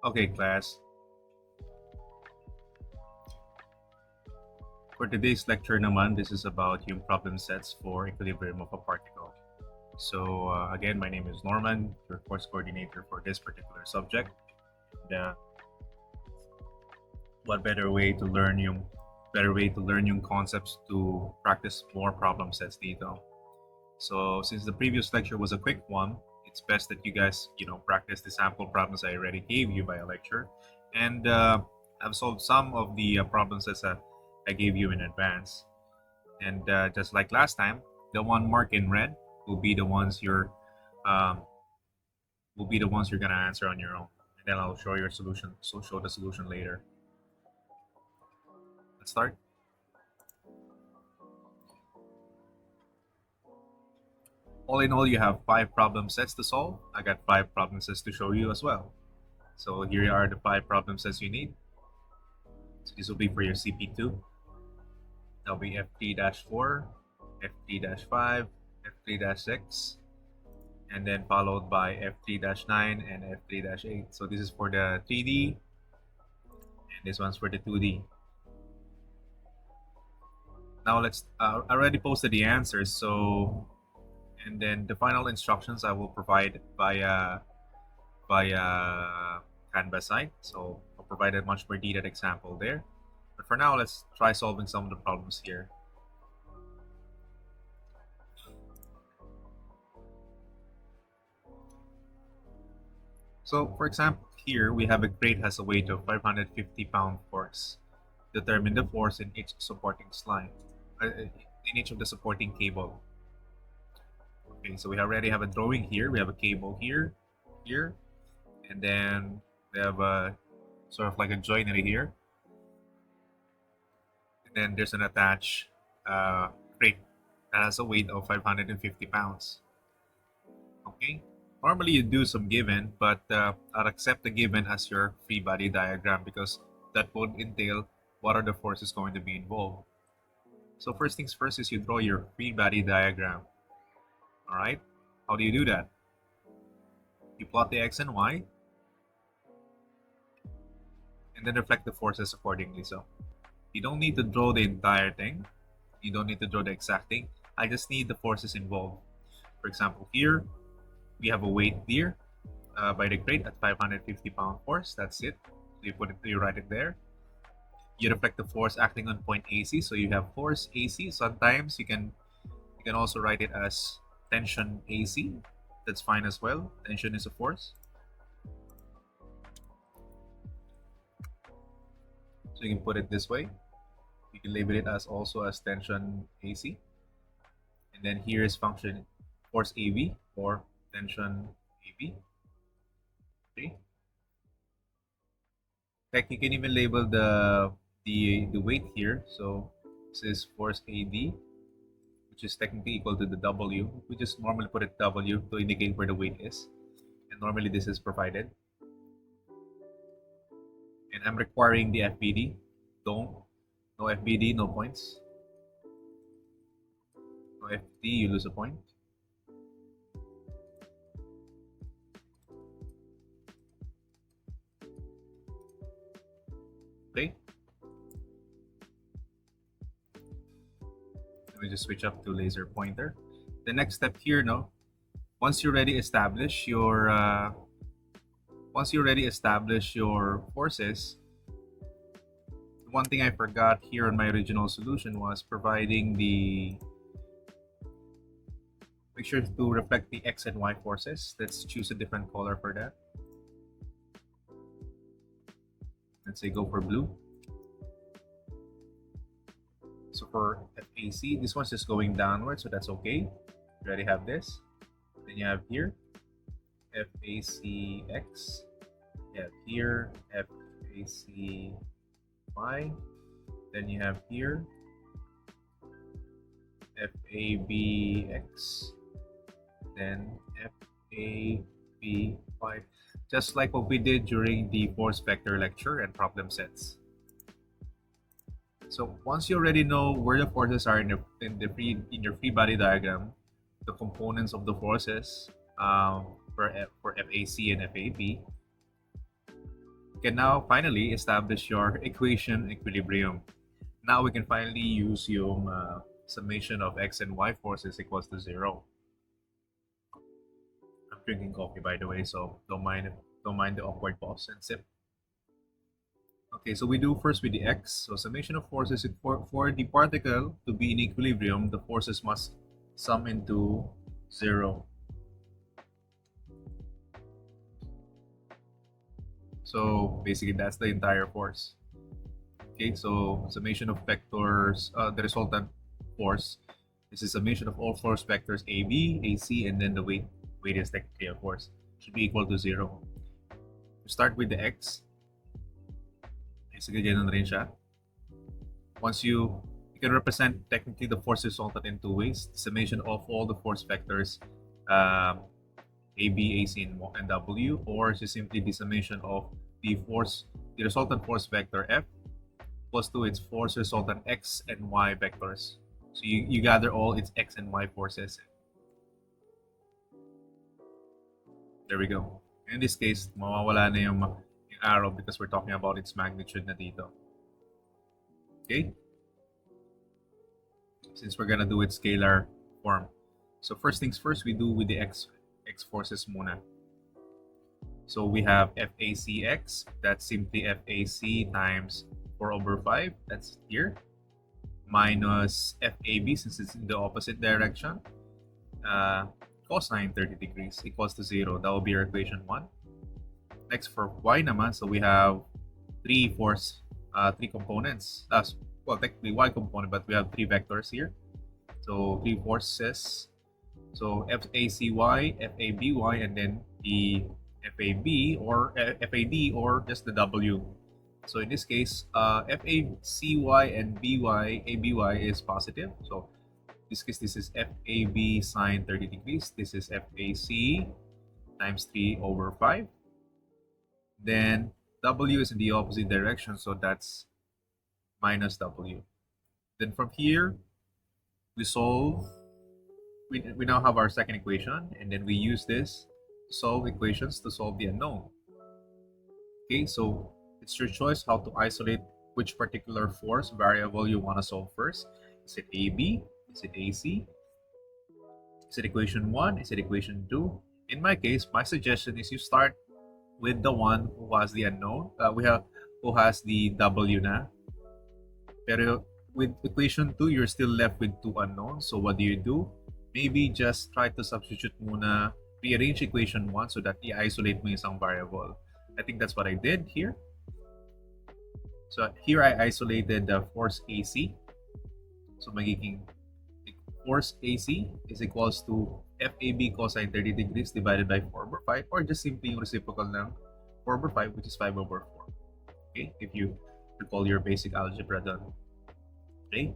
Okay, class. For today's lecture naman, this is about yung problem sets for equilibrium of a particle. So again, my name is Norman, your course coordinator for this particular subject. And, what better way to learn yung concepts to practice more problem sets dito. So since the previous lecture was a quick one, it's best that you guys practice the sample problems I already gave you by a lecture, and I've solved some of the problem sets that I gave you in advance. And just like last time, the one marked in red will be the ones you're gonna answer on your own, and then I'll show your solution. So show the solution later. Let's start. All in all, you have 5 problem sets to solve. I got 5 problem sets to show you as well. So here are the 5 problem sets you need. So this will be for your CP2. That'll be F3-4, F3-5, F3-6, and then followed by F3-9 and F3-8. So this is for the 3D, and this one's for the 2D. Now let's, I already posted the answers, so, and then the final instructions I will provide via Canvas site. So I'll provide a much more detailed example there. But for now, let's try solving some of the problems here. So for example, here we have a crate has a weight of 550-pound force. Determine the force in each supporting slide, in each of the supporting cable. Okay, so we already have a drawing here. We have a cable here, and then we have a sort of like a joinery here. And then there's an attached crate that has a weight of 550 pounds. Okay, normally you do some given, but I'll accept the given as your free body diagram because that would entail what are the forces going to be involved. So first things first is you draw your free body diagram. All right, how do you do that? You plot the x and y, and then reflect the forces accordingly. So you don't need to draw the entire thing. You don't need to draw the exact thing. I just need the forces involved. For example, here we have a weight here by the crate at 550-pound force. That's it. So you write it there. You reflect the force acting on point AC. So you have force AC. Sometimes you can also write it as tension AC. That's fine as well. Tension is a force. So you can put it this way. You can label it as also as tension AC. And then here is function force AV or tension AV. Okay. Heck, you can even label the weight here. So this is force AD, which is technically equal to the W. We just normally put it W to indicate where the weight is. And normally this is provided. And I'm requiring the FBD. No FBD, no points. No FD, you lose a point. Okay. Let me just switch up to laser pointer. The next step here, once you already establish your forces, one thing I forgot here in my original solution was providing make sure to reflect the X and Y forces. Let's choose a different color for that. Let's say go for blue. So for FAC, this one's just going downward, so that's okay. You already have this. Then you have here FACX. You have here FACY. Then you have here FABX. Then FABY. Just like what we did during the force vector lecture and problem sets. So once you already know where the forces are in your free body diagram, the components of the forces for FAC and FAB, You can now finally establish your equation equilibrium. Now we can finally use yung summation of x and y forces equals to 0. I'm drinking coffee, by the way, so don't mind the awkward pause and sip. Okay, so we do first with the x. So summation of forces, for the particle to be in equilibrium, the forces must sum into 0. So basically that's the entire force. Okay, so summation of vectors, the resultant force is the summation of all force vectors AB, AC, and then the weight is technically a force, should be equal to 0. We start with the x. Basically, ganun rin siya. Once you can represent technically the force resultant in two ways: the summation of all the force vectors AB, AC, and W, or just simply the summation of the resultant force vector F plus to its force resultant X and Y vectors. So you gather all its X and Y forces. There we go. In this case, mawawala na yung arrow because we're talking about its magnitude na dito. Okay? Since we're gonna do it scalar form. So first things first, we do with the X forces muna. So we have FACX, that's simply FAC times 4 over 5, that's here, minus FAB, since it's in the opposite direction, cosine 30 degrees equals to 0. That will be our equation 1. Next for Y naman, so we have three components. Well, technically Y component, but we have three vectors here. So three forces. So FACY, FABY, and then the FAB or FAD or just the W. So in this case, FACY and ABY is positive. So in this case, this is FAB sine 30 degrees. This is FAC times 3 over 5. Then W is in the opposite direction, so that's minus W. Then from here, we solve. We now have our second equation, and then we use this to solve equations to solve the unknown. Okay, so it's your choice how to isolate which particular force variable you want to solve first. Is it AB? Is it AC? Is it equation 1? Is it equation 2? In my case, my suggestion is you start with the one who has the unknown. Who has the W na. Pero with equation 2, you're still left with two unknowns. So what do? Maybe just try to substitute muna, rearrange equation 1 so that i-isolate mo isang variable. I think that's what I did here. So here I isolated the force AC. So magiging force AC is equals to FAB cosine 30 degrees divided by 4 over 5, or just simply yung reciprocal ng 4 over 5, which is 5 over 4. Okay, if you recall your basic algebra done. Okay?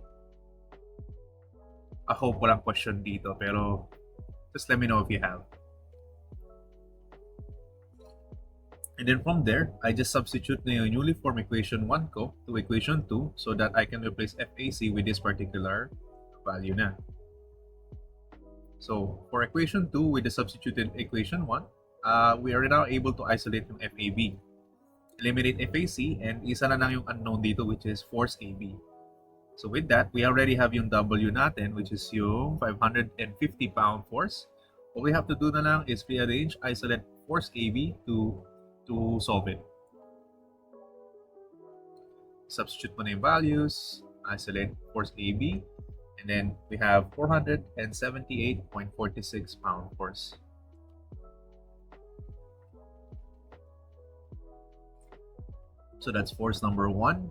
I hope walang question dito, pero just let me know if you have. And then from there, I just substitute na yung newly formed equation 1 ko to equation 2 so that I can replace FAC with this particular value na. So for equation 2 with the substituted equation 1, we are now able to isolate yung FAB. Eliminate FAC, and isa na lang yung unknown dito, which is force AB. So with that, we already have yung W natin, which is yung 550 pound force. All we have to do na lang is rearrange, isolate force AB to solve it. Substitute mo na yung values, isolate force AB, and then we have 478.46 pound force. So that's force number 1.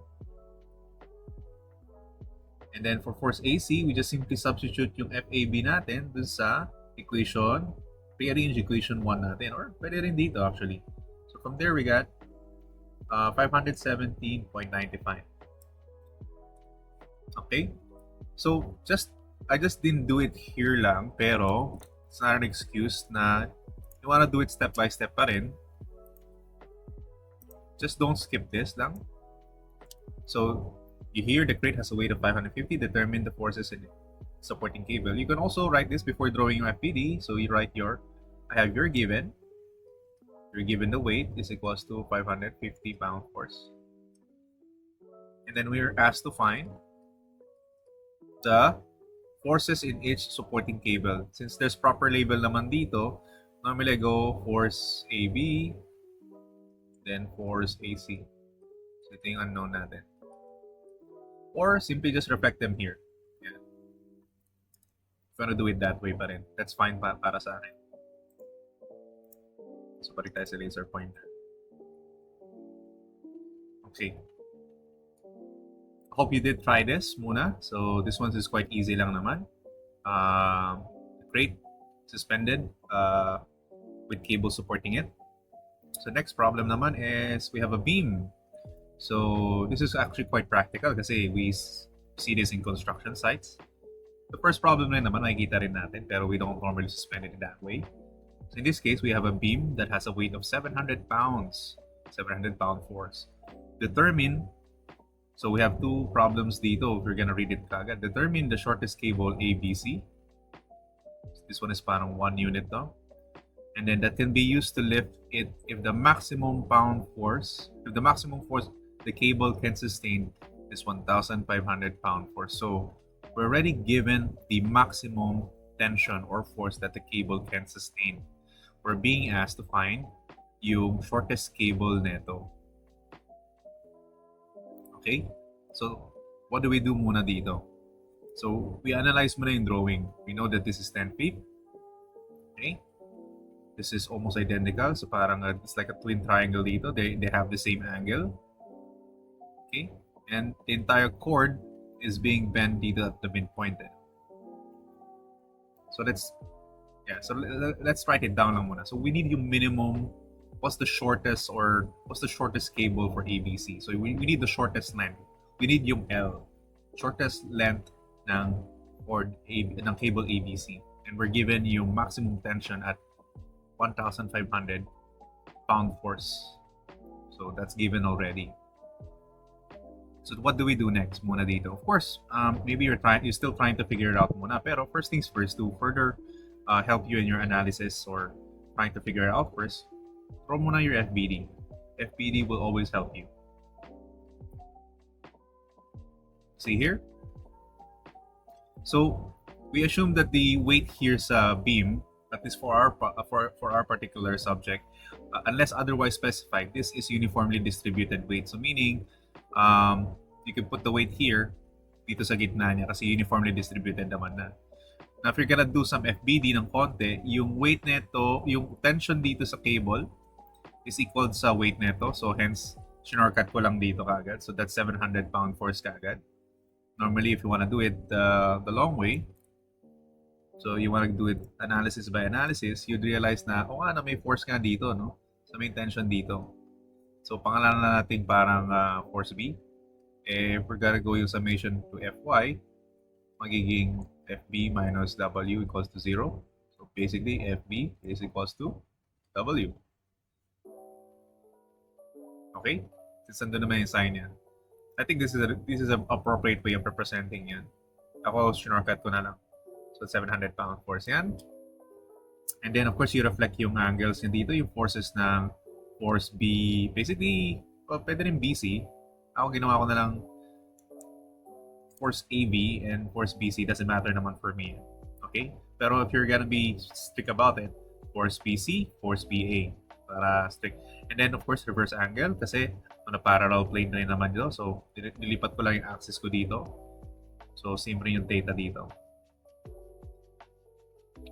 And then for force AC, we just simply substitute yung FAB natin dun sa equation, rearrange equation 1 natin, or pwede rin dito actually. So from there we got 517.95. Okay? So I just didn't do it here lang, pero it's not an excuse na you wanna do it step by step pa rin. Just don't skip this lang. So you hear the crate has a weight of 550. Determine the forces in supporting cable. You can also write this before drawing your FPD. So you write I have your given. you're given the weight is equals to 550 pound force. And then we're asked to find the forces in each supporting cable. Since there's proper label naman dito, normally I go force AB, then force AC. So ito yung unknown natin. Or simply just reflect them here. Yeah. If you want to do it that way pa rin, that's fine para sa akin. So balik tayo sa laser pointer. Okay. Hope you did try this muna. So this one is quite easy lang naman. Crate suspended with cable supporting it. So next problem naman is we have a beam. So this is actually quite practical kasi we see this in construction sites. The first problem rin naman makikita rin natin pero we don't normally suspend it in that way. So in this case, we have a beam that has a weight of 700 pounds, 700 pound force. Determine, so we have two problems dito if you're gonna read it kagad. Determine the shortest cable ABC. So this one is parang 1 unit though. And then that can be used to lift it if the maximum pound force, the cable can sustain is 1,500 pound force. So we're already given the maximum tension or force that the cable can sustain. We're being asked to find yung shortest cable neto. Okay? So, what do we do muna dito? So, we analyze muna yung drawing. We know that this is 10 feet. Okay? This is almost identical. So, parang it's like a twin triangle dito. They have the same angle. Okay? And the entire cord is being bent dito at the midpoint. So, let's write it down lang muna. So, we need yung minimum. What's the shortest cable for ABC? So, we need the shortest length. We need yung L. Shortest length ng cable ABC. And we're given yung maximum tension at 1,500 pound force. So that's given already. So what do we do next muna dito? Of course, maybe you're still trying to figure it out muna. Pero first things first, to further help you in your analysis or trying to figure it out first, throw muna your FBD. FBD will always help you. See here? So we assume that the weight here's a beam, at least for our particular subject, unless otherwise specified, this is uniformly distributed weight. So meaning, you can put the weight here, dito sa gitna niya, kasi uniformly distributed naman na. Now, if you're gonna do some FBD ng konti, yung weight neto, yung tension dito sa cable is equal sa weight neto. So hence, shortcut ko lang dito kagad. So that's 700 pound force kagad. Normally, if you want to do it the long way, so you want to do it analysis by analysis, you'd realize na, na may force nga dito, no? So may tension dito. So pangalanan na natin parang force B. If we're gonna go yung summation to Fy, magiging Fb minus W equals to 0. So basically, Fb is equals to W. Okay? Since nandun naman yung sign yan. I think this is an appropriate way of representing yan. Ako, shortcut ko na lang. So 700 pound force yan. And then, of course, you reflect yung angles yan dito, yung forces ng force B. Basically, pwede rin BC. Ako, ginawa ko na lang force AB and force BC. Doesn't matter naman for me. Okay? Pero if you're gonna be strict about it, force BC, force BA. Para strict. And then, of course, reverse angle. Kasi, on a parallel plane na rin naman dito. So, nilipat ko lang yung axis ko dito. So, same rin yung theta dito.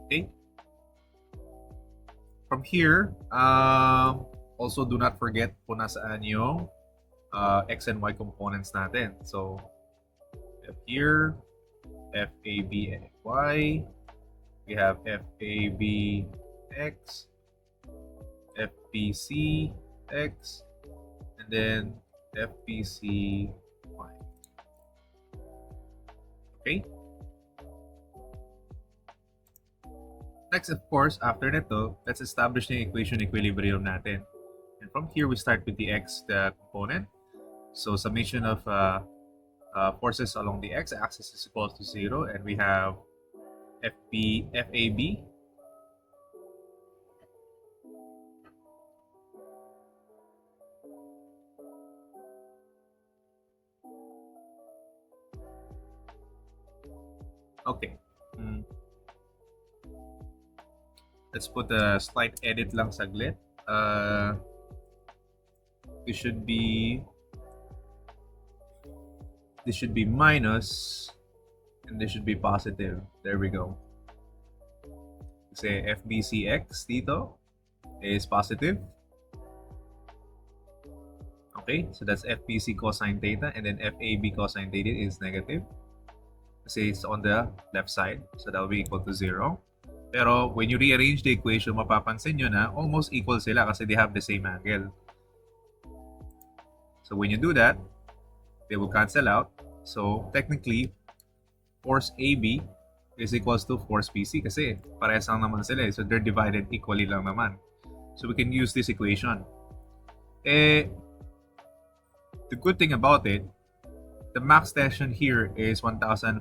Okay? From here, also do not forget kung nasaan yung X and Y components natin. So, F here, FAB Y, we have FAB X, FBC X, and then FBC Y. Okay? Next, of course, after nito, let's establish the equation equilibrium natin. And from here, we start with the X, the component. So summation of forces along the X-axis is equal to 0, and we have FAB Okay. Let's put a slight edit lang saglit. This should be minus and this should be positive. There we go. Kasi FBCX dito is positive. Okay, so that's FBC cosine theta, and then FAB cosine theta is negative. Kasi it's on the left side, so that will be equal to 0. Pero when you rearrange the equation, mapapansin nyo na almost equal sila kasi they have the same angle. So when you do that, they will cancel out. So technically, force AB is equals to force BC kasi parehas lang naman sila. So they're divided equally lang naman. So we can use this equation. The good thing about it, the max tension here is 1,500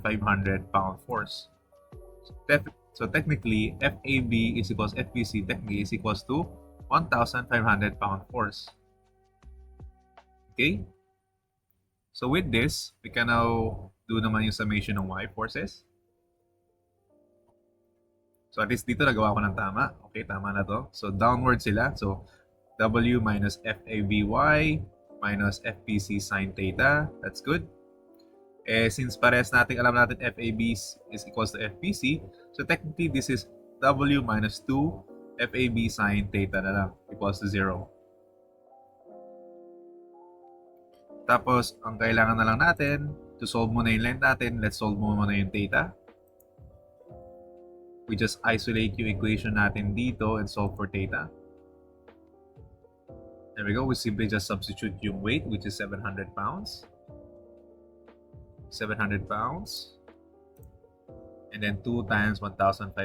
pound force. So technically, FAB is equals FBC technically is equals to 1,500 pound force. Okay? So with this, we can now do naman yung summation ng Y forces. So at least dito nagawa ko ng tama. Okay, tama na to. So downward sila. So W minus FABY minus FBC sine theta. That's good. Since parehas natin alam natin FAB is equals to FBC, so technically this is W minus 2 FAB sine theta na lang equals to 0. Tapos, ang kailangan na lang natin, to solve muna yung length natin, let's solve muna yung theta. We just isolate yung equation natin dito and solve for theta. There we go. We simply just substitute yung weight, which is 700 pounds. 700 pounds. And then 2 times 1,500.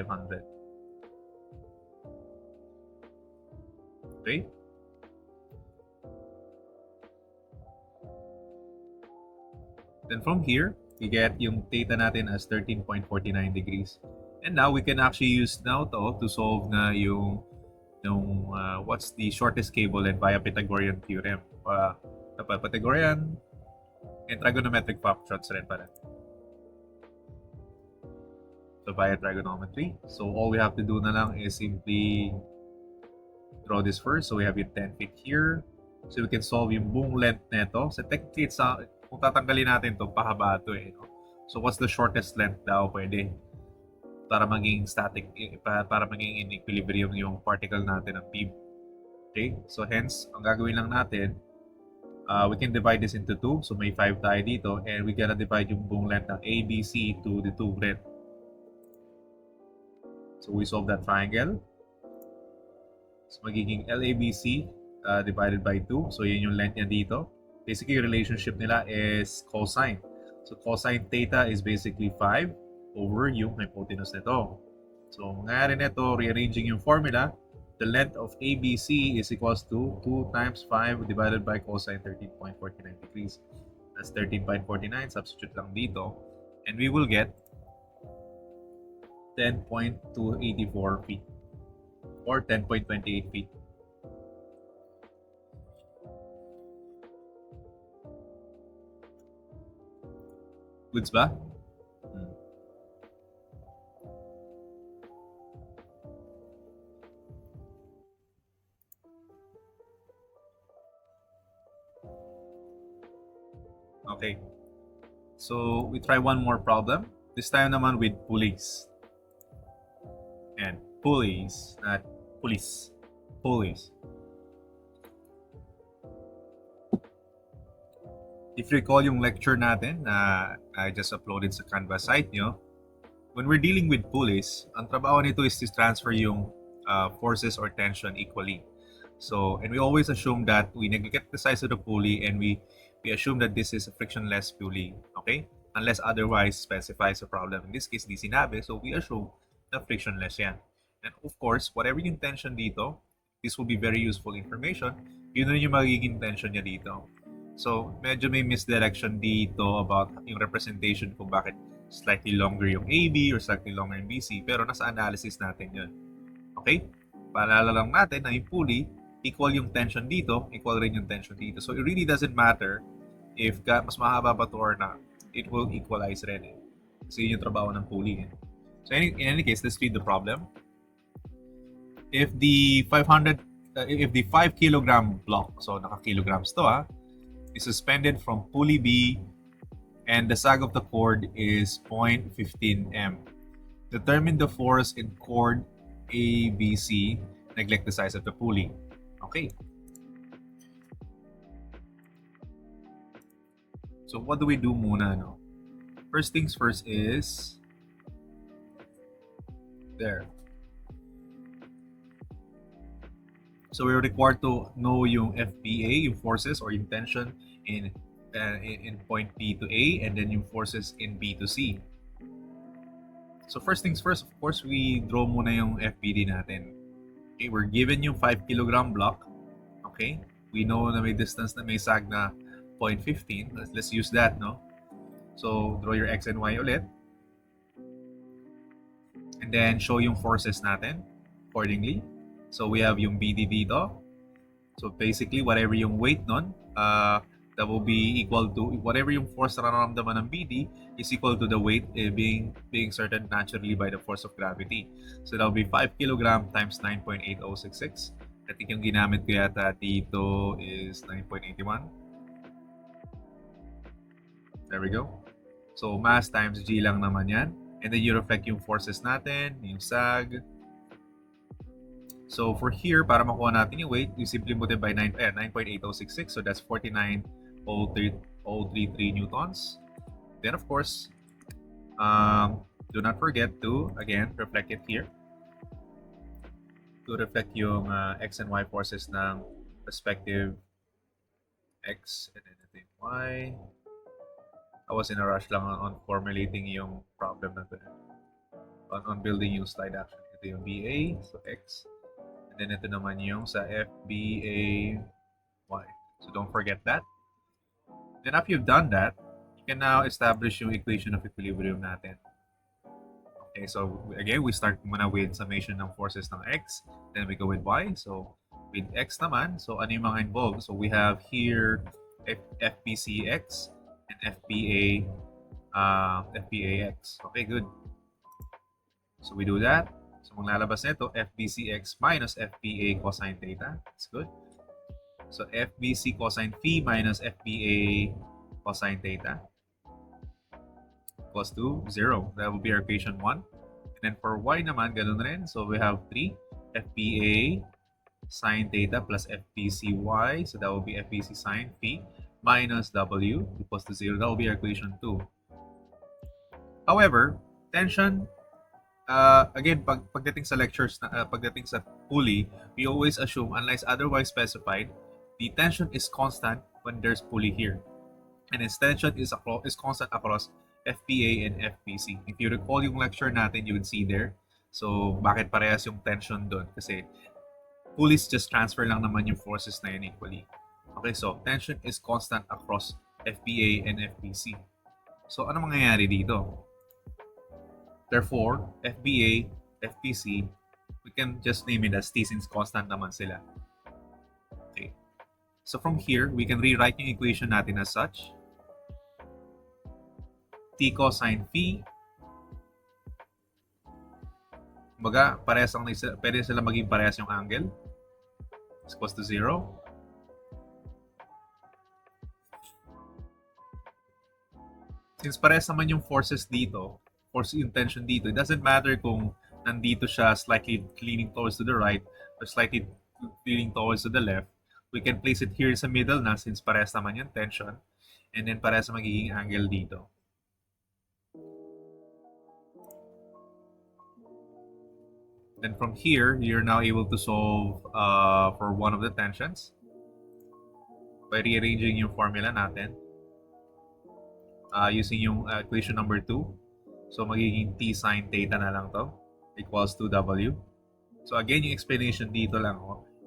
Okay? Then from here, we get yung theta natin as 13.49 degrees. And now we can actually use now to solve na yung what's the shortest cable length via Pythagorean theorem. Pythagorean and trigonometric functions rin pala. So via trigonometry. So all we have to do na lang is simply draw this first. So we have yung 10 feet here. So we can solve yung buong length neto. So technically, kung tatanggalin natin to, pahaba to eh. No? So what's the shortest length daw pwede? Para maging static, para maging in equilibrium yung particle natin ng beam. Okay? So hence, ang gagawin lang natin, we can divide this into 2. So may 5 tayo dito and we gonna divide yung buong length ng ABC to the 2 length. So we solve that triangle. So magiging LABC divided by 2. So yun yung length niya dito. Basically, yung relationship nila is cosine. So cosine theta is basically 5 over yung hypotenuse nito. So mangyayari nito, rearranging yung formula, the length of ABC is equals to 2 times 5 divided by cosine 13.49 degrees. That's 13.49, substitute lang dito. And we will get 10.284 feet or 10.28 feet. Goods ba? Okay. So we try one more problem. This time naman with pulleys. And pulleys, not pulleys. Pulleys. If you recall yung lecture natin na I just uploaded sa Canva site nyo, when we're dealing with pulleys, ang trabaho nito is to transfer yung forces or tension equally. So, and we always assume that we neglect the size of the pulley and we assume that this is a frictionless pulley, okay? Unless otherwise specifies a problem. In this case, di sinabi, so we assume na frictionless yan. And of course, whatever yung tension dito, this will be very useful information. Yun na yung magiging tension niya dito. So, medyo may misdirection dito about yung representation kung bakit slightly longer yung AB or slightly longer yung BC, pero nasa analysis natin yun. Okay? Paalala lang natin na yung pulley, equal yung tension dito, equal rin yung tension dito. So, it really doesn't matter if mas mahaba ba to or not. It will equalize rin eh. Kasi yun yung trabaho ng pulley. So in any case, let's read the problem. If the 5 kilogram block, so naka-kilograms to is suspended from pulley B and the sag of the cord is 0.15 m. Determine the force in cord ABC, neglect the size of the pulley. Okay. So what do we do muna, no? First things first is there. So we're required to know yung FBA, yung forces or yung tension in point B to A, and then yung forces in B to C. So first things first, of course, we draw muna yung FBD natin. Okay, we're given yung 5 kilogram block. Okay, we know na may distance na may sag na 0.15. Let's use that, no? So draw your X and Y ulit. And then show yung forces natin accordingly. So we have yung BD dito. So basically, whatever yung weight nun, that will be equal to, whatever yung force na nararamdaman ng BD is equal to the weight being exerted naturally by the force of gravity. So that will be 5 kilogram times 9.8066. I think yung ginamit ko yata dito is 9.81. There we go. So mass times G lang naman yan. And then you reflect yung forces natin, yung sag. So for here, para makuha natin yung weight, you simply multiply by 9.8066. So that's 49,033 newtons. Then of course, do not forget to, again, reflect it here. To reflect yung X and Y forces ng respective X and then ito yung Y. I was in a rush lang on formulating yung problem na ito. On building yung slide action. Ito yung BA, so X. And then ito naman yung sa FBAY. So don't forget that. Then after you've done that, you can now establish yung equation of equilibrium natin. Okay, so again, we start muna with summation ng forces ng X. Then we go with Y. So with X naman, so ano yung mga involved? So we have here FBCX and FBAX. Okay, good. So we do that. So maglalabas nito, FBCX minus FBA cosine theta. That's good. So FBC cosine phi minus FBA cosine theta equals to 0. That will be our equation 1. And then for Y naman, ganun rin. So we have 3 FBA sine theta plus FBCY. So that will be FBC sine phi minus W equals to 0. That will be our equation 2. However, tension, again, pagdating sa lectures, pagdating sa pulley, we always assume, unless otherwise specified, the tension is constant when there's pulley here. And its tension is constant across FPA and FPC. If you recall yung lecture natin, you would see there. So, bakit parehas yung tension doon? Kasi pulleys just transfer lang naman yung forces na yun equally. Okay, so tension is constant across FPA and FPC. So, ano mangyayari dito? Therefore, FBA, FPC, we can just name it as T since constant naman sila. Okay. So from here, we can rewrite yung equation natin as such. T cosine phi. Kumbaga, pwede sila maging parehas yung angle. It's equals to 0. Since parehas naman yung forces dito, force yung tension dito, it doesn't matter kung nandito siya slightly leaning towards to the right or slightly leaning towards to the left. We can place it here sa middle na since parehas naman yung tension, and then parehas magiging angle dito. Then from here, you're now able to solve for one of the tensions by rearranging yung formula natin using yung equation number 2. So, magiging T sine theta na lang to equals to W. So, again, yung explanation dito lang.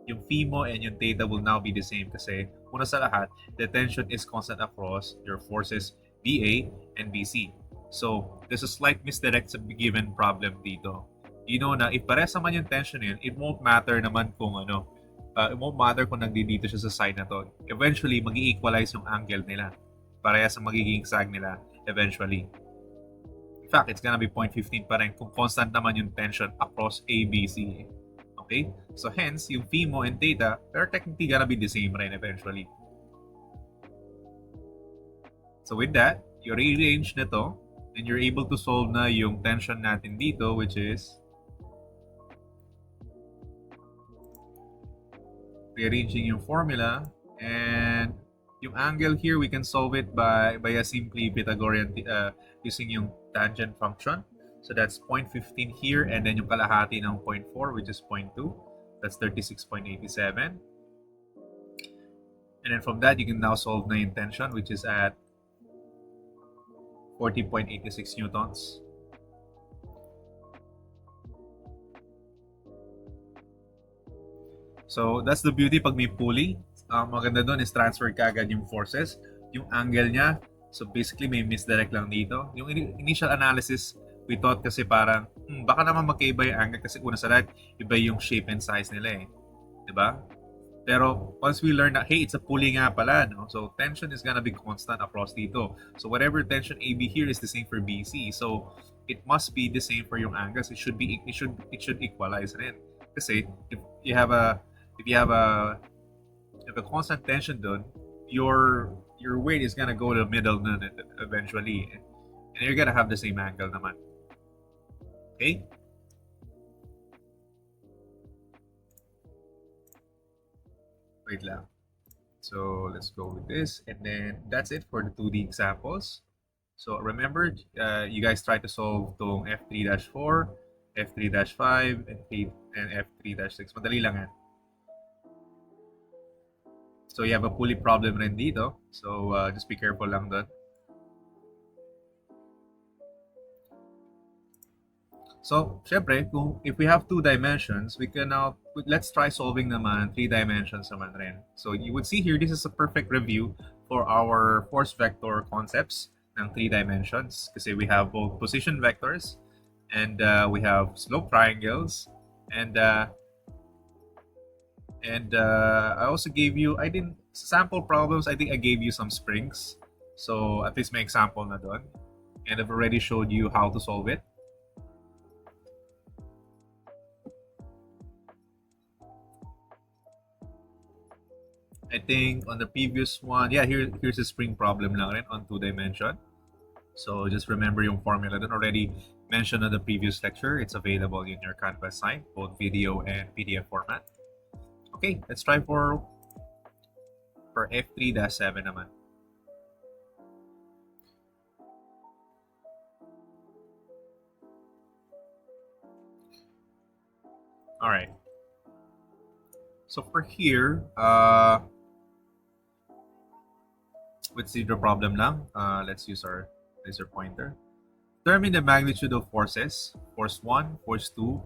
Yung phi mo and yung theta will now be the same kasi una sa lahat, the tension is constant across your forces BA and BC. So, there's a slight misdirect sa given problem dito. You know na if parehas naman yung tension yun, it won't matter naman kung it won't matter kung nandito siya sa side na to. Eventually, mag-equalize yung angle nila. Parehas ang magiging sag nila eventually. fact, it's gonna be 0.15 pa rin kung constant naman yung tension across A, B, C. Okay? So hence, yung phi mo and theta, they're technically gonna be the same rin eventually. So with that, you rearrange na to, and you're able to solve na yung tension natin dito, which is rearranging yung formula, and yung angle here, we can solve it by a simply Pythagorean using yung tangent function. So that's 0.15 here, and then yung kalahati ng 0.4, which is 0.2. That's 36.87. And then from that, you can now solve na yung tension, which is at 40.86 newtons. So that's the beauty pag may pulley. Maganda doon is transfer kagad yung forces, yung angle niya. So basically may misdirect lang dito. Yung initial analysis, we thought kasi parang baka naman magkaiba yung angle kasi una sa lahat, iba yung shape and size nila eh. 'Di ba? Pero once we learn that, hey, it's a pulley nga pala, no? So tension is gonna be constant across dito. So whatever tension AB here is the same for BC. So it must be the same for yung angles. It should equalize rin. Kasi if you have a constant tension dun, your weight is gonna go to the middle nun eventually, and you're gonna have the same angle naman. Okay? Wait lang. So let's go with this, and then that's it for the 2D examples. So remember, you guys try to solve tong F3-4, F3-5, and F3-6. Madali lang yan. So you have a pulley problem rin dito. So just be careful lang doon. So, syempre, if we have 2 dimensions, we can now, let's try solving naman 3 dimensions naman rin. So you would see here, this is a perfect review for our force vector concepts ng 3 dimensions. Kasi we have both position vectors, and we have slope triangles, and I also gave you, sample problems, I think I gave you some springs. So at least may example na doon. And I've already showed you how to solve it. I think on the previous one, yeah, here's a spring problem lang rin on 2 dimension. So just remember yung formula that already mentioned on the previous lecture. It's available in your Canvas site, both video and PDF format. Okay, let's try for F3-7 naman. All right. So for here, let's see the problem lang. Let's use our laser pointer. Determine the magnitude of forces, force 1, force 2,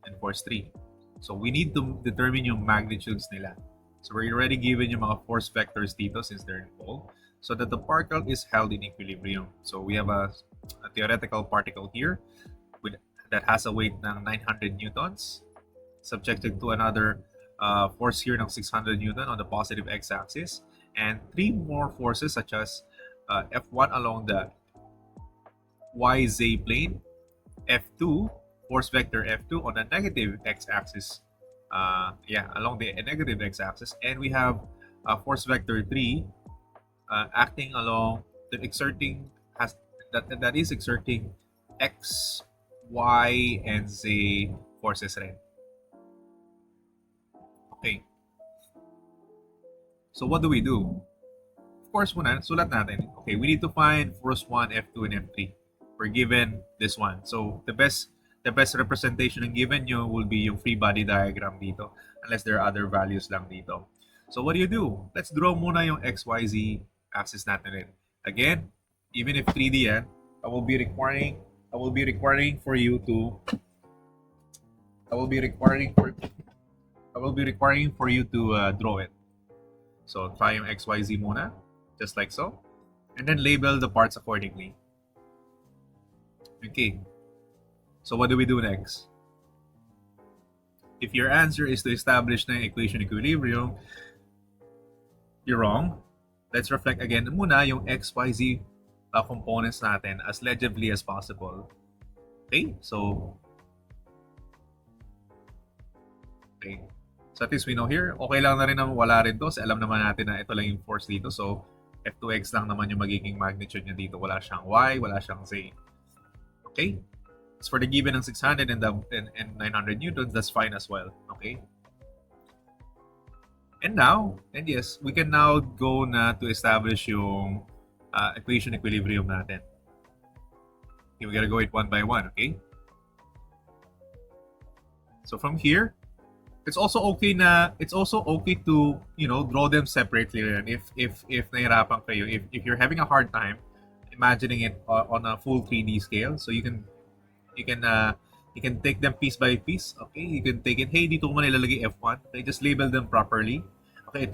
and force 3. So we need to determine yung magnitudes nila. So we're already given yung mga force vectors dito since they're involved, so that the particle is held in equilibrium. So we have a theoretical particle here that has a weight ng 900 newtons, subjected to another force here ng 600 newton on the positive x-axis, and 3 more forces such as F1 along the YZ plane, F2, force vector F2 on the negative x-axis, along the negative x-axis, and we have force vector 3 acting along that is exerting x, y, and z forces rin. Okay. So what do we do? Of course, muna, sulat natin. Okay, we need to find force 1, F2, and F3. We're given this one. So the best representation ng given nyo will be yung free body diagram dito, unless there are other values lang dito. So what do? Let's draw muna yung XYZ axis natin rin. Again, even if 3D yan, I will be requiring for you to draw it. So try yung XYZ muna, just like so, and then label the parts accordingly. Okay. So what do we do next? If your answer is to establish na equation equilibrium, you're wrong. Let's reflect again muna yung XYZ components natin as legibly as possible. Okay? So at least we know here, okay lang na rin naman wala rin to. So alam naman natin na ito lang yung force dito. So F2x lang naman yung magiging magnitude niya dito. Wala siyang y, wala siyang z. Okay? As for the given ng 600 and 900 newtons, that's fine as well. Okay? And yes, we can now go na to establish yung equation equilibrium natin. Okay, we gotta go it one by one, okay? So from here, it's also okay to, draw them separately. And if nahirapan kayo, if you're having a hard time imagining it on a full 3D scale, so you can take them piece by piece. Okay, you can take it, hey, dito ko man ilalagay F1. Okay, just label them properly. Okay,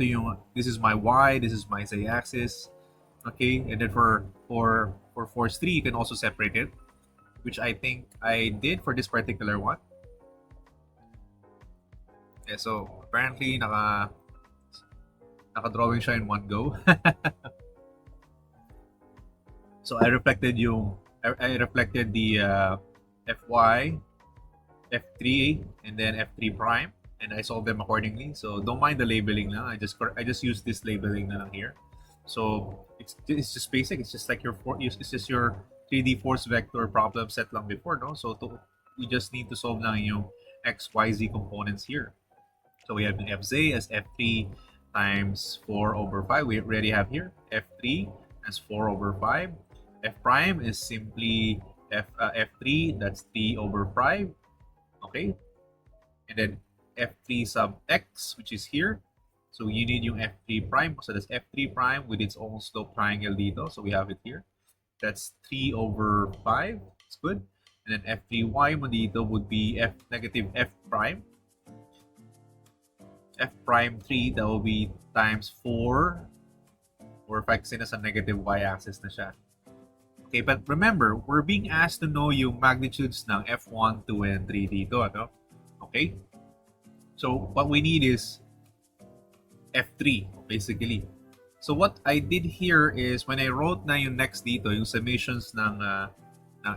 this is my y, this is my z-axis. Okay, and then for force 3, you can also separate it, which I think I did for this particular one. Okay, so apparently naka-drawing siya in one go. So I reflected the Fy, F3, and then F3 prime, and I solved them accordingly. So don't mind the labeling lang. I just use this labeling na lang here. So it's just basic. It's just like it's just your 3D force vector problem set lang before, no? So we just need to solve lang yung x, y, z components here. So we have Fz as F3 times 4 over 5. We already have here F3 as 4 over 5. F prime is simply F3, that's 3 over 5. Okay? And then F3 sub x, which is here. So you need yung F3 prime. So that's F3 prime with its own slope triangle dito. So we have it here. That's 3 over 5. It's good. And then F3y mo dito would be negative F prime. F prime 3, that will be times 4. Or if I kasi nasa negative y-axis na siya. Okay, but remember, we're being asked to know yung magnitudes ng F1, 2, and 3 dito. Ano? Okay? So what we need is F3, basically. So what I did here is when I wrote na yung next dito, yung summations ng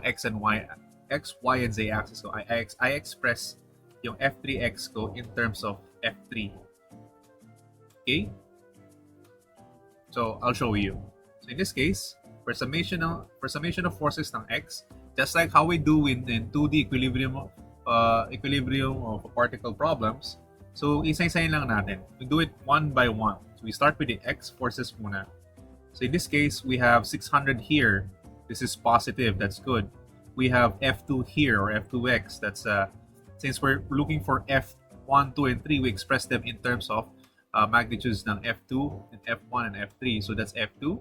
x and y, x, y, and z axis ko, I express yung F3x ko in terms of F3. Okay? So I'll show you. So in this case, for summation of forces ng x, just like how we do in 2D equilibrium of particle problems, so isa-isahin lang natin. We do it one by one. So we start with the x forces muna. So in this case, we have 600 here. This is positive. That's good. We have F2 here, or F2x. That's since we're looking for F1, 2, and 3, we express them in terms of magnitudes ng F2 and F1 and F3. So that's F2.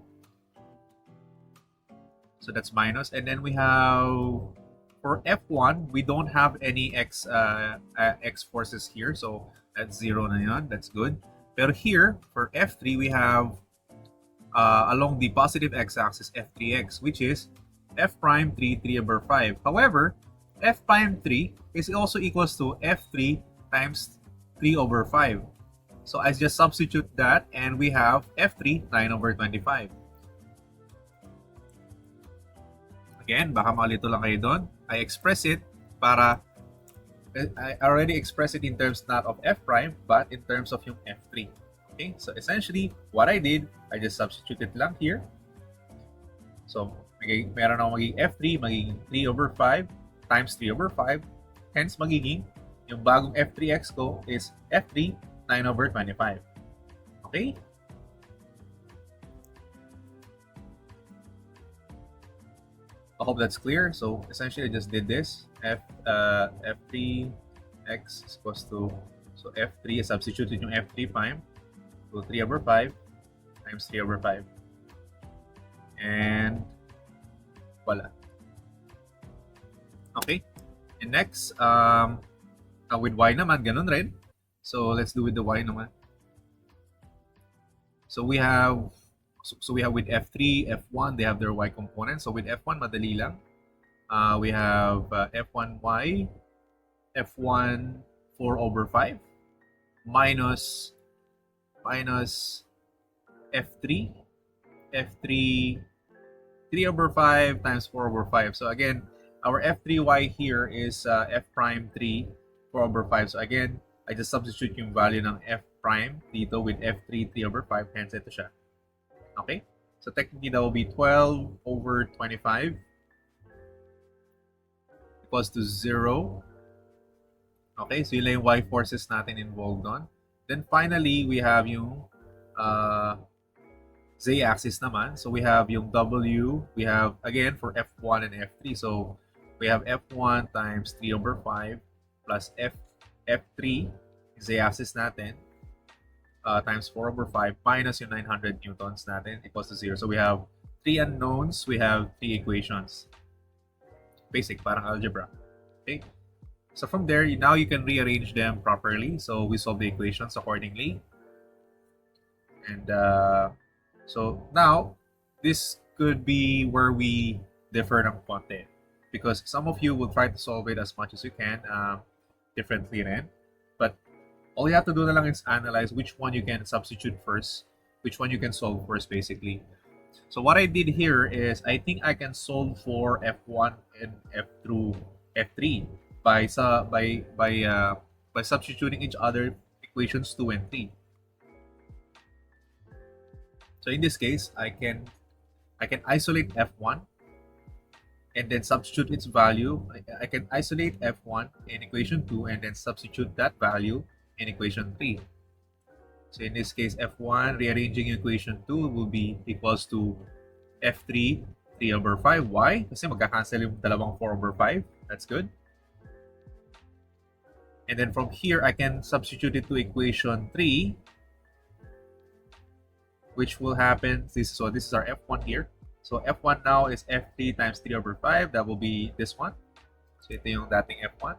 So that's minus. And then we have, for F1, we don't have any x forces here. So that's 0 na yun. That's good. Pero here, for F3, we have along the positive x-axis F3x, which is F prime 3 over 5. However, F prime 3 is also equals to F3 times 3 over 5. So I just substitute that and we have F3 9 over 25. Again, baka malito lang kayo doon. I express it I already express it in terms not of F prime, but in terms of yung F3. Okay, so essentially, what I did, I just substituted lang here. So, meron akong magiging F3, magiging 3 over 5 times 3 over 5. Hence, magiging yung bagong F3x ko is F3 9 over 25. Okay? I hope that's clear. So essentially, I just did this. F3 x is equals to, so F3 is substituted yung F3 prime. So 3 over 5 times 3 over 5. And voila. Okay. And next, with y naman, ganun rin. So let's do with the y naman. So we have with F3, F1, they have their y components. So with F1, madali lang. We have F1y, F1 4 over 5 minus F3, F3 3 over 5 times 4 over 5. So again, our f3y here is f prime 3, 4 over 5. So again, I just substitute yung value ng f prime dito with f3, 3 over 5. Hence, ito siya. Okay? So technically, that will be 12 over 25 equals to 0. Okay? So yun lang yung y forces natin involved on. Then finally, we have yung z-axis naman. So we have yung w. We have, again, for f1 and f3. So we have f1 times 3 over 5 plus f3, z-axis natin, times 4 over 5 minus yung 900 newtons natin equals to 0. So we have 3 unknowns. We have 3 equations. Basic, parang algebra. Okay? So from there, now you can rearrange them properly. So we solve the equations accordingly. And so now, this could be where we differ ng konti. Because some of you will try to solve it as much as you can differently rin. But all you have to do na lang is analyze which one you can substitute first, which one you can solve first, basically. So what I did here is, I think I can solve for f1 and f through f3 by substituting each other equations 2 and 3. So in this case, I can isolate f1 and then substitute its value. I can isolate f1 in equation 2 and then substitute that value in equation 3. So in this case, f1 rearranging equation 2 will be equals to f3, 3 over 5. Why? Kasi magka-cancel yung dalawang 4 over 5. That's good. And then from here, I can substitute it to equation 3, which will happen. So this is our f1 here. So f1 now is f3 times 3 over 5. That will be this one. So ito yung dating f1.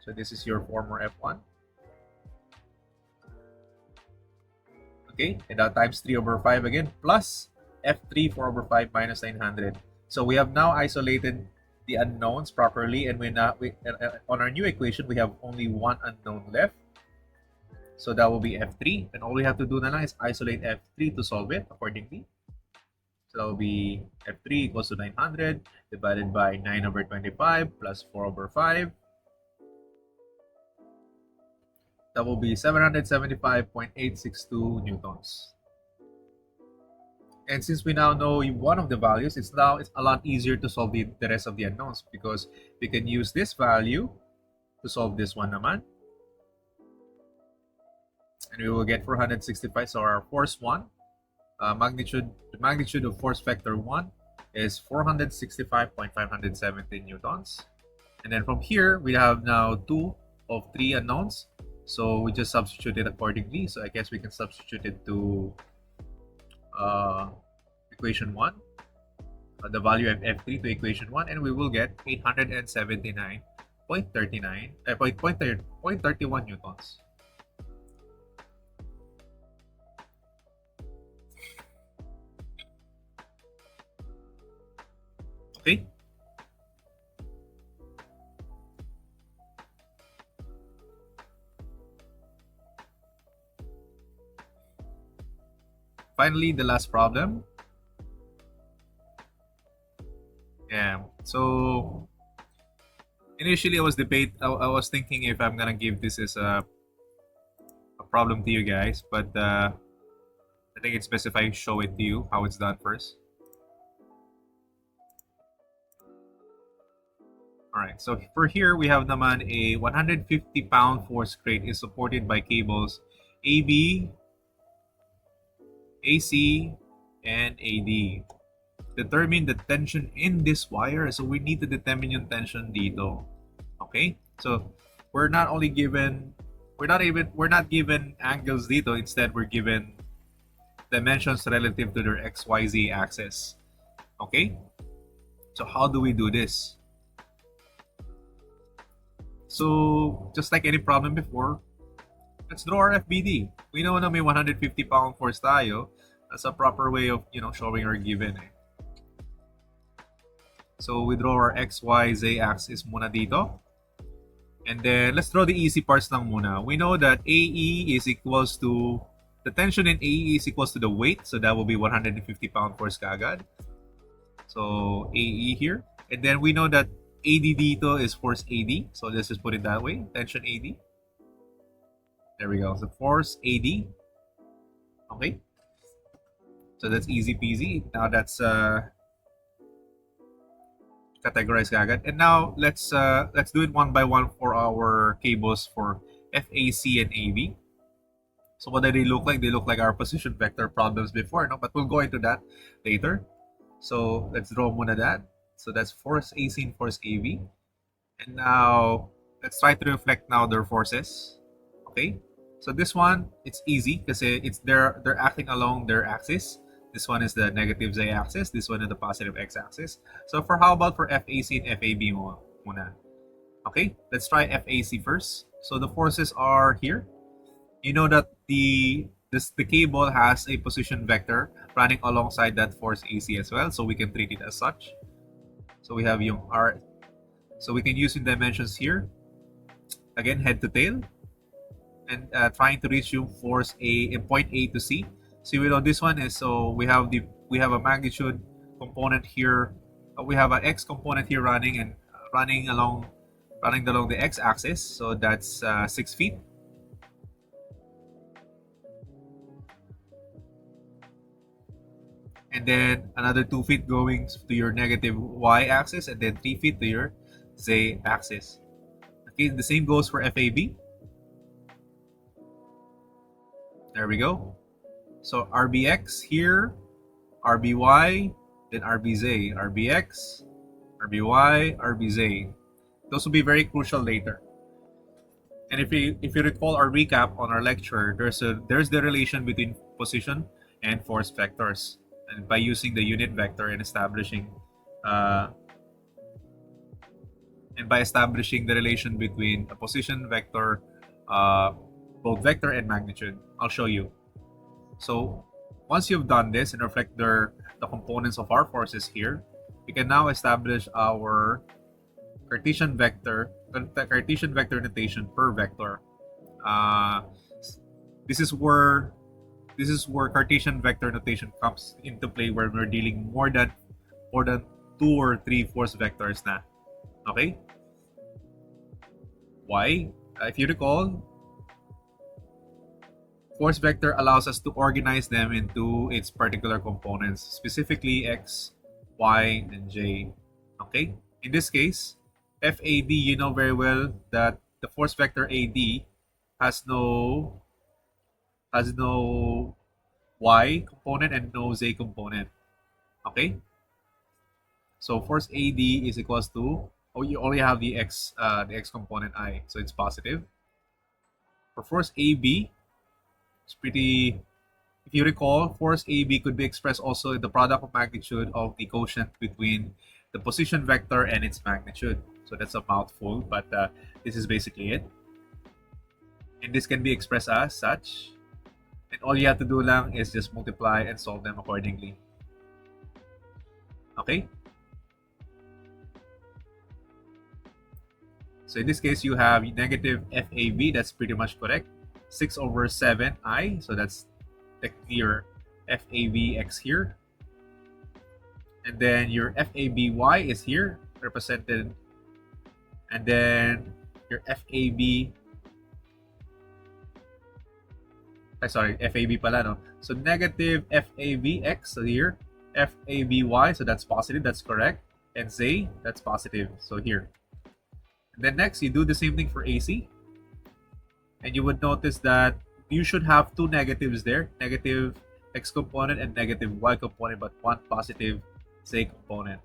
So this is your former f1. Okay, and now times 3 over 5 again, plus f3 4 over 5 minus 900. So we have now isolated the unknowns properly, and on our new equation, we have only one unknown left. So that will be f3, and all we have to do now is isolate f3 to solve it accordingly. So that will be f3 equals to 900 divided by 9 over 25 plus 4 over 5. That will be 775.862 newtons. And since we now know one of the values, it's a lot easier to solve the rest of the unknowns, because we can use this value to solve this one naman. And we will get 465. So our force 1, the magnitude of force vector 1 is 465.517 newtons. And then from here, we have now 2 of 3 unknowns. So we just substitute it accordingly. So I guess we can substitute it to equation 1, the value of f3 to equation 1, and we will get 879.31 newtons. Okay. Finally, the last problem. Yeah. So initially, I was thinking if I'm gonna give this as a problem to you guys, but I think it's best if I show it to you how it's done first. All right. So for here, we have naman a 150-pound force crate is supported by cables AB, AC, and AD. Determine the tension in this wire. So we need to determine yung tension dito. Okay? So we're not given angles dito. Instead, we're given dimensions relative to their XYZ axis. Okay? So how do we do this? So just like any problem before, let's draw our FBD. We know na may 150-pound force tayo. That's a proper way of, showing our given. So we draw our X, Y, Z axis muna dito. And then let's draw the easy parts lang muna. We know that AE is equals to the tension in AE is equals to the weight, so that will be 150 pound force kaagad. So AE here, and then we know that AD dito is force AD, so let's just put it that way, tension AD. There we go, so force AD. Okay, so that's easy peasy. Now that's categorized kaagad. And now let's do it one by one for our cables for FAC and AV. So what do they look like? They look like our position vector problems before, no? But we'll go into that later. So let's draw muna that. So that's force AC and force AV. And now let's try to reflect now their forces. Okay. So this one, it's easy because they're acting along their axis. This one is the negative z-axis. This one is the positive x-axis. So how about for FAC and FAB muna? Okay, let's try FAC first. So the forces are here. You know that the cable has a position vector running alongside that force AC as well, so we can treat it as such. So we have yung R. So we can use in dimensions here. Again, head to tail, and trying to reach yung force A in point A to C. So we know this one is, so we have a magnitude component here. We have an x component here running along the x-axis. So that's 6 feet. And then another 2 feet going to your negative y-axis, and then 3 feet to your z-axis. Okay, the same goes for FAB. There we go. So RBX here, RBY, then RBZ, RBX, RBY, RBZ. Those will be very crucial later. And if you recall our recap on our lecture, there's the relation between position and force vectors, and by using the unit vector and establishing the relation between a position vector, both vector and magnitude. I'll show you. So once you've done this and reflect the components of our forces here, we can now establish our Cartesian vector notation per vector. This is where Cartesian vector notation comes into play, where we're dealing more than 2 or 3 force vectors na. Okay? Why? If you recall, force vector allows us to organize them into its particular components, specifically x, y, and j. Okay? In this case, FAD, you know very well that the force vector AD has no y component and no z component. Okay? So force AD is equals to, you only have the x component I, so it's positive. For force AB, it's pretty, if you recall, force AB could be expressed also in the product of magnitude of the quotient between the position vector and its magnitude. So that's a mouthful, but this is basically it. And this can be expressed as such. And all you have to do lang is just multiply and solve them accordingly. Okay? So in this case, you have negative FAB, that's pretty much correct. 6 over 7i, so that's your FABX here. And then your FABY is here, represented. And then your FAB pala, no? So negative FABX, so here, FABY, so that's positive, that's correct. And Z, that's positive, so here. And then next, you do the same thing for AC. And you would notice that you should have 2 negatives there, negative X component and negative Y component, but 1 positive Z component.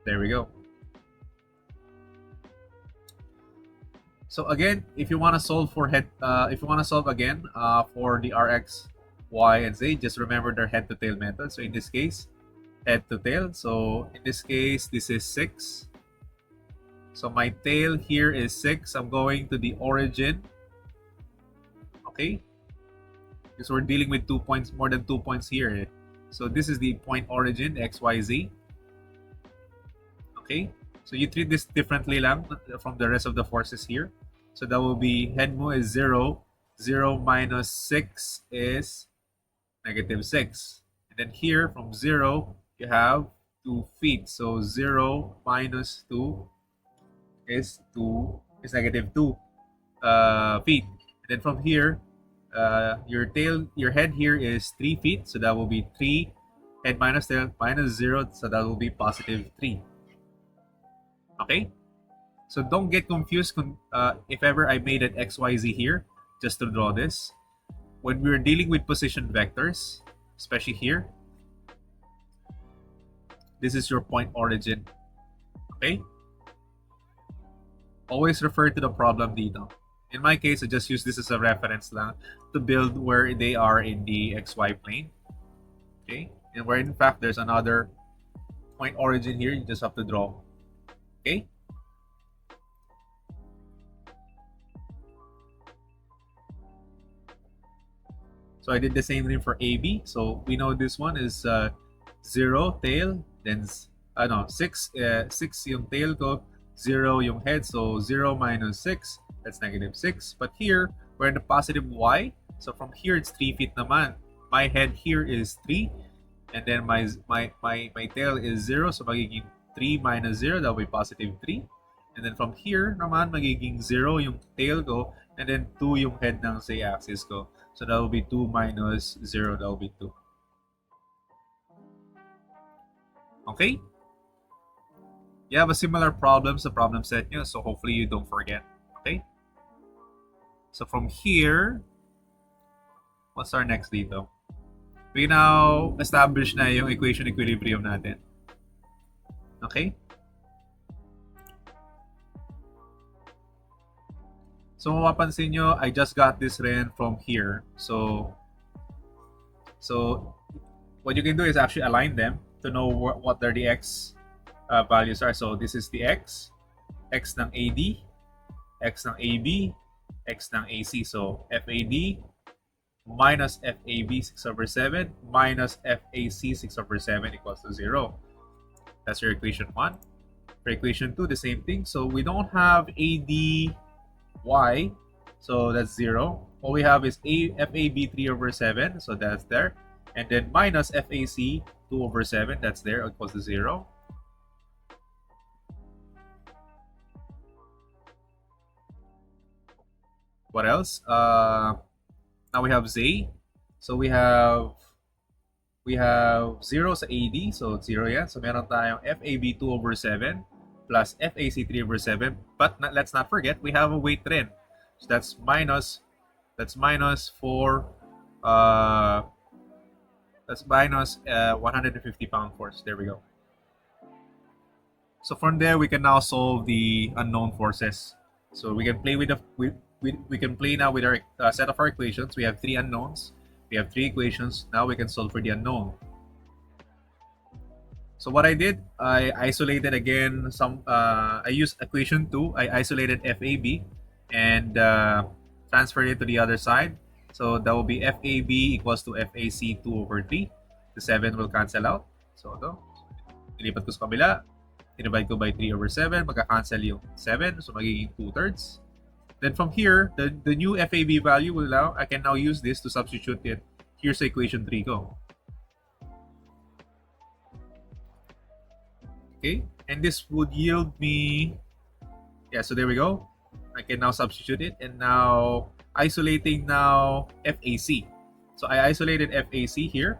There we go. So again, if you want to solve for again for the RX, Y, and Z, just remember their head to tail method. So in this case, head to tail. So in this case, this is 6. So my tail here is 6. I'm going to the origin. Okay? Because we're dealing with 2 points, more than 2 points here. So this is the point origin, X, Y, Z. Okay? So you treat this differently lang from the rest of the forces here. So that will be head mo is 0, 0 minus 6 is negative 6. And then here, from 0, you have 2 feet. So 0 minus 2 is negative 2 feet. And then from here, your head here is 3 feet. So that will be 3. Head minus tail minus 0. So that will be positive 3. Okay? So don't get confused if ever I made an XYZ here, just to draw this. When we're dealing with position vectors, especially here, this is your point origin. Okay? Always refer to the problem dito. In my case, I just use this as a reference lang to build where they are in the XY plane. Okay? And where in fact there's another point origin here, you just have to draw. Okay? So I did the same thing for AB. So we know this one is 0 tail, then 6 yung tail ko, 0 yung head. So 0 minus 6, that's negative 6. But here, we're in the positive Y. So from here, it's 3 feet naman. My head here is 3. And then my tail is 0. So magiging 3 minus 0, that will be positive 3. And then from here naman, magiging 0 yung tail ko. And then 2 yung head ng z-axis ko. So that will be 2 minus 0, that will be 2. Okay? You have a similar problem sa problem set nyo, so hopefully you don't forget. Okay? So from here, what's our next dito? We now establish na yung equation equilibrium natin. Okay? So mapapansin nyo, I just got this rin from here. So what you can do is actually align them to know what are the x values are. So this is the x ng AD, x ng AB, x ng AC. So FAD minus FAB 6/7 minus FAC 6/7 equals to 0. That's your equation 1. For equation 2, the same thing. So we don't have AD Y, so that's 0. All we have is FAB 3/7, so that's there. And then minus FAC 2/7, that's there, equals to 0. What else? Now we have Z. So we have 0 sa AD, so 0 yan. So meron tayong FAB 2/7 plus FAC 3/7. But let's not forget, we have a weight rin. So that's minus 4, that's minus 150 pound force. There we go. So from there, we can now solve the unknown forces. So we can play with we can play now with our set of our equations. We have 3 unknowns. We have 3 equations. Now we can solve for the unknown. So what I did, I isolated again I used equation 2. I isolated FAB and transferred it to the other side. So that will be FAB equals to FAC 2/3. The 7 will cancel out. So ito, nilipat ko sa kabila. Divide ko by 3/7. Magka-cancel yung 7. So magiging 2/3. Then from here, the new FAB value I can now use this to substitute it. Here's equation 3 ko. Okay, and this would yield me, yeah, so there we go. I can now substitute it, and now isolating now FAC. So I isolated FAC here.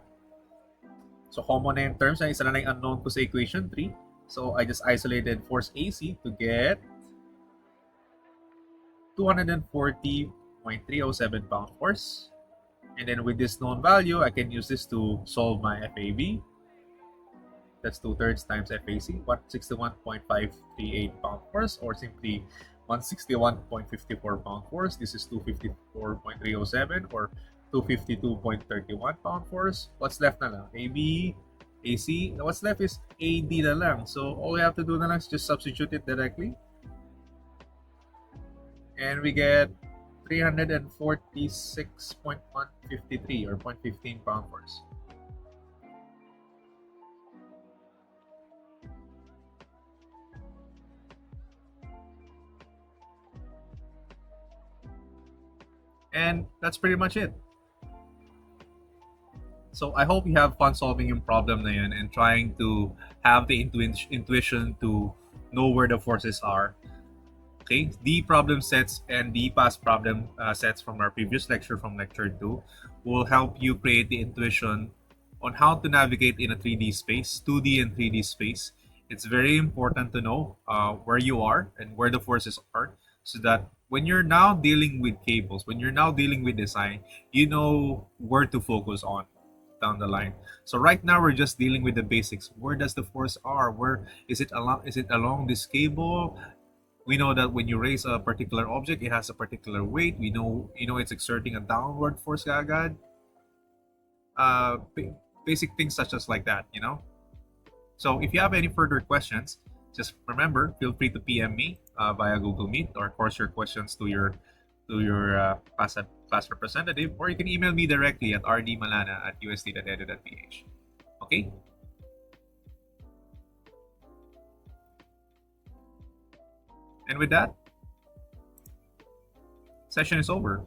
So common na yung terms, isa na lang yung unknown ko sa equation 3. So I just isolated force AC to get 240.307 pound force. And then with this known value, I can use this to solve my FAB. That's 2/3 times FAC, 161.538 pound force, or simply 161.54 pound force. This is 254.307 or 252.31 pound force. What's left na lang? AB, AC. What's left is AD na lang. So all we have to do na lang is just substitute it directly. And we get 346.153 or 0.15 pound force. And that's pretty much it. So I hope you have fun solving yung problem na yun and trying to have the intuition to know where the forces are. Okay, the problem sets and the past problem sets from our previous lecture, from lecture 2, will help you create the intuition on how to navigate in a 3D space, 2D and 3D space. It's very important to know where you are and where the forces are, so that when you're now dealing with cables, when you're now dealing with design, you know where to focus on down the line. So right now we're just dealing with the basics. Where does the force are? Where is it along? Is it along this cable? We know that when you raise a particular object, it has a particular weight. We know, it's exerting a downward force agad. Uh, ba- Basic things such as like that. So if you have any further questions, just remember, feel free to PM me via Google Meet, or force your questions to your class representative, or you can email me directly at rdmalana@usd.edu.ph. Okay? And with that, session is over.